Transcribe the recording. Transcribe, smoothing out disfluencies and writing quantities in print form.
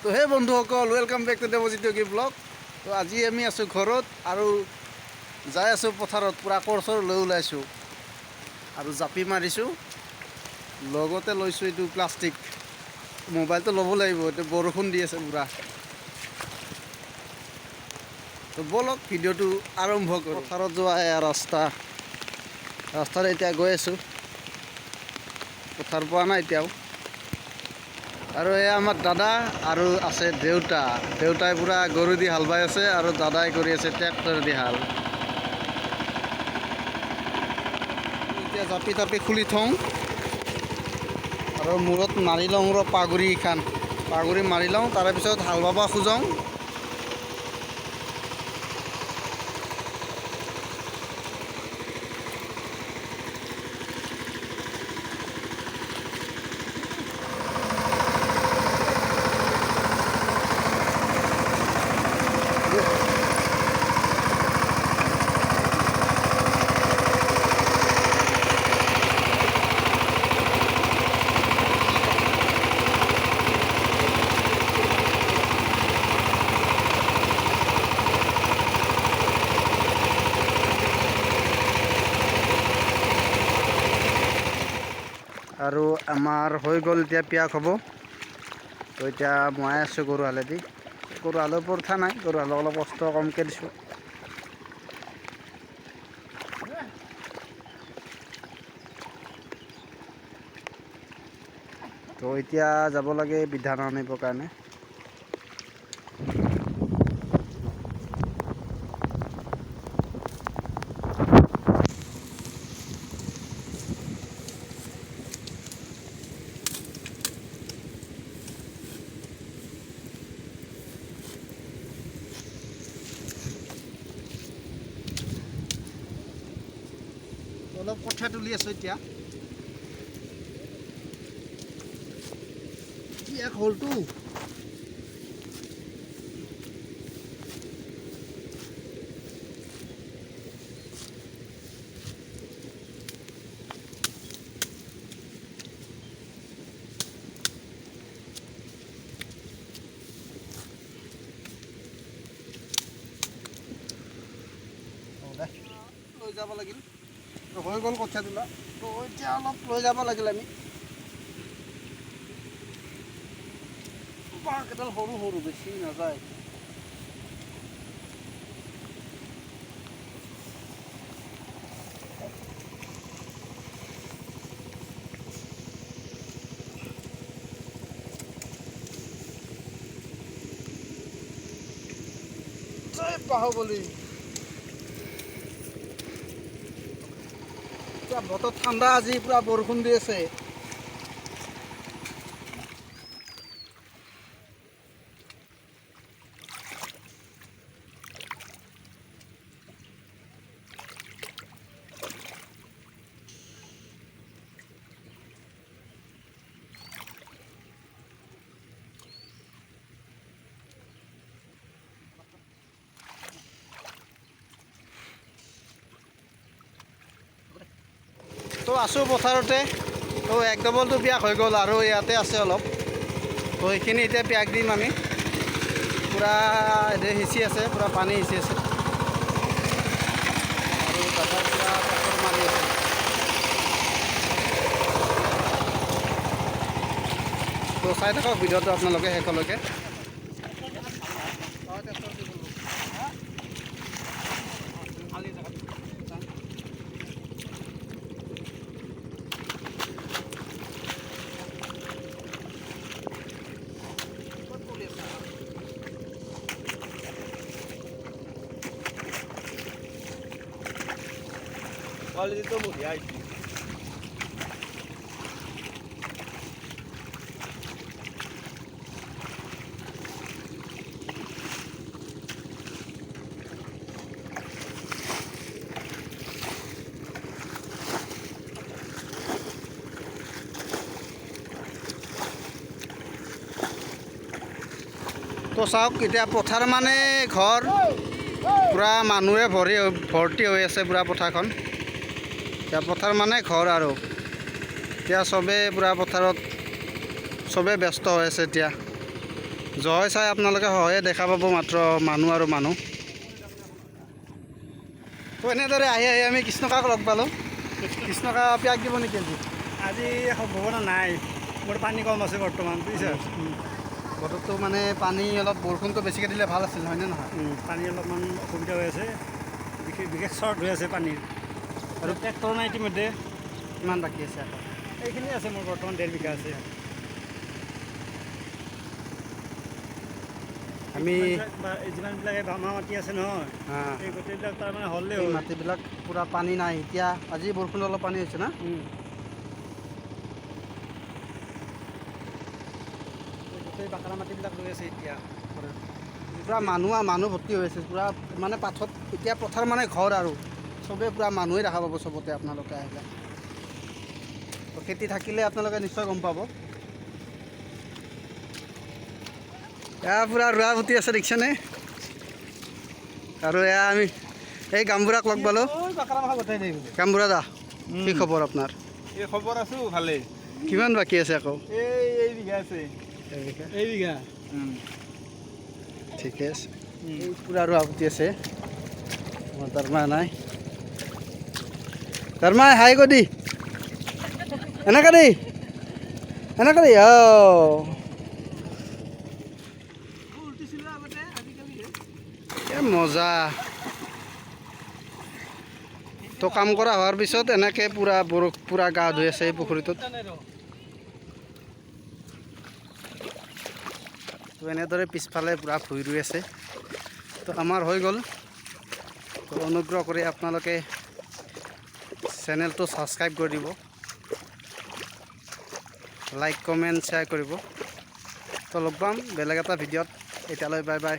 তো হে বন্ধুসকল, welcome back to Devajit Yogi blog. তো আজি আমি আছোঁ ঘৰত আৰু যাই আছোঁ পথাৰত। পূৰা কোৰ-চোৰ লৈ ওলাইছোঁ আৰু জাপি মাৰিছোঁ। লগতে লৈছোঁ এইটো প্লাষ্টিক। মোবাইলটো ল'ব লাগিব, এইটো বৰষুণ দি আছে পূৰা। তো ব'লক ভিডিঅ'টো আৰম্ভ কৰোঁ। পথাৰত যোৱা এয়া ৰাস্তাত এতিয়া গৈ আছোঁ। পথাৰ পোৱা নাই এতিয়াও। আৰু এয়া আমাৰ দাদা আৰু আছে দেউতাই পূৰা গৰু দি হাল বাই আছে আৰু দাদাই কৰি আছে ট্ৰেক্টৰ দি হাল। এতিয়া জাপি তাপি খুলি থওঁ আৰু মূৰত মাৰি লওঁ পাগুৰি মাৰি লওঁ। তাৰে পিছত হাল বাব খোজাওঁ। আৰু আমাৰ হৈ গ'ল এতিয়া পিয়াক হ'ব। তো এতিয়া মই আছোঁ গৰু হালেদি। গৰু হালৰ পৰঠা নাই, গৰু হালক অলপ কষ্ট কমকৈ দিছোঁ। তো এতিয়া যাব লাগে বিধান আনিবৰ কাৰণে। অলপ কঠীয়া তুলি আছোঁ এতিয়া। এক হ'লটো লৈ যাব লাগিল। হৈ গ'ল কঠীয়া তোলা। তো এতিয়া অলপ লৈ যাব লাগিল আমি। বাঁহকেইডাল সৰু বেছি নাযায়। জয় বাহুবলী। এতিয়া বতৰ ঠাণ্ডা, আজি পূৰা বৰষুণ দি আছে। তো আছোঁ পথাৰতে। তো এক ডবলটো পিয়াক হৈ গ'ল আৰু ইয়াতে আছে অলপ। তো সেইখিনি এতিয়া পিয়াক দিম আমি। পূৰা সিঁচি আছে, পূৰা পানী সিঁচি আছে আৰু দাদাৰ পূৰা ট্ৰেক্টৰ মাৰি আছে। তো চাই থাকক ভিডিঅ'টো আপোনালোকে শেষলৈকে। Qualidade mundial. তো চাওক, এতিয়া পথাৰ মানে ঘৰ, পূৰা মানুহে ভৰ্তি হৈ আছে পূৰা পথাৰখন। এতিয়া পথাৰ মানে ঘৰ আৰু এতিয়া চবেই পূৰা পথাৰত চবেই ব্যস্ত হৈ আছে এতিয়া। জয় চাই আপোনালোকে হয় দেখা পাব মাত্ৰ মানুহ আৰু মানুহ। তো এনেদৰে আহি আহি আমি কৃষ্ণকাক লগ পালোঁ। কৃষ্ণকা পিয়াক দিব নেকি আজি? আজি সম্ভাৱনা নাই, মোৰ পানী কম আছে বৰ্তমান, বুজিছা। বতৰটো মানে পানী অলপ বৰষুণটো বেছিকৈ দিলে ভাল আছিল, হয়নে নহয়? পানী অলপমান অসুবিধা হৈ আছে, বিশেষ চৰ্ট হৈ আছে পানীৰ। আৰু ট্ৰেক্টৰ নাই ইতিমধ্যে। কিমান বাকী আছে আকৌ? এইখিনি আছে মোৰ বৰ্তমান 1.5 বিঘা আছে। আমি যিমানবিলাকে বামা মাটি আছে নহয়, এই গোটেইবিলাক তাৰমানে হ'লেই এই মাটিবিলাক পূৰা পানী নাই এতিয়া। আজি বৰষুণ অলপ পানী হৈছে না? গোটেই বাকৰা মাটিবিলাক লৈ আছে এতিয়া। পূৰা মানুহ ভৰ্তি হৈ আছে, পূৰা মানে পাথত এতিয়া পথাৰ মানে ঘৰ আৰু চবেই পূৰা মানুহেই দেখা পাব চবতে আপোনালোকে আহিলে। তো খেতি থাকিলে আপোনালোকে নিশ্চয় গম পাব। এয়া পূৰা ৰোৱা পুতি আছে দেখিছেনে? আৰু এয়া আমি এই গামবুঢ়াক লগ পালোঁ। গামবুঢ়া দা, কি খবৰ আপোনাৰ? এই খবৰ আছোঁ ভালেই। কিমান বাকী আছে আকৌ? এই বিঘা আছে। এই বিঘা ঠিকে আছে। এই পূৰা ৰোৱা পুতি আছে। মোৰ ধৰ্মা নাই, ধৰ্মা হাই কৰি এনেকা দেই, এনেকা দেই। মজা। তো কাম কৰা হোৱাৰ পিছত এনেকৈ পূৰা গা ধুই আছে এই পুখুৰীটোত। তো এনেদৰে পিছফালে পূৰা ভুই ৰুই আছে। তো আমাৰ হৈ গ'ল। তো অনুগ্ৰহ কৰি আপোনালোকে চেনেলটো ছাবস্ক্ৰাইব কৰি দিব, লাইক কমেণ্ট শ্বেয়াৰ কৰিব। তো লগ পাম বেলেগ এটা ভিডিঅ'ত। এতিয়ালৈ বাই বাই।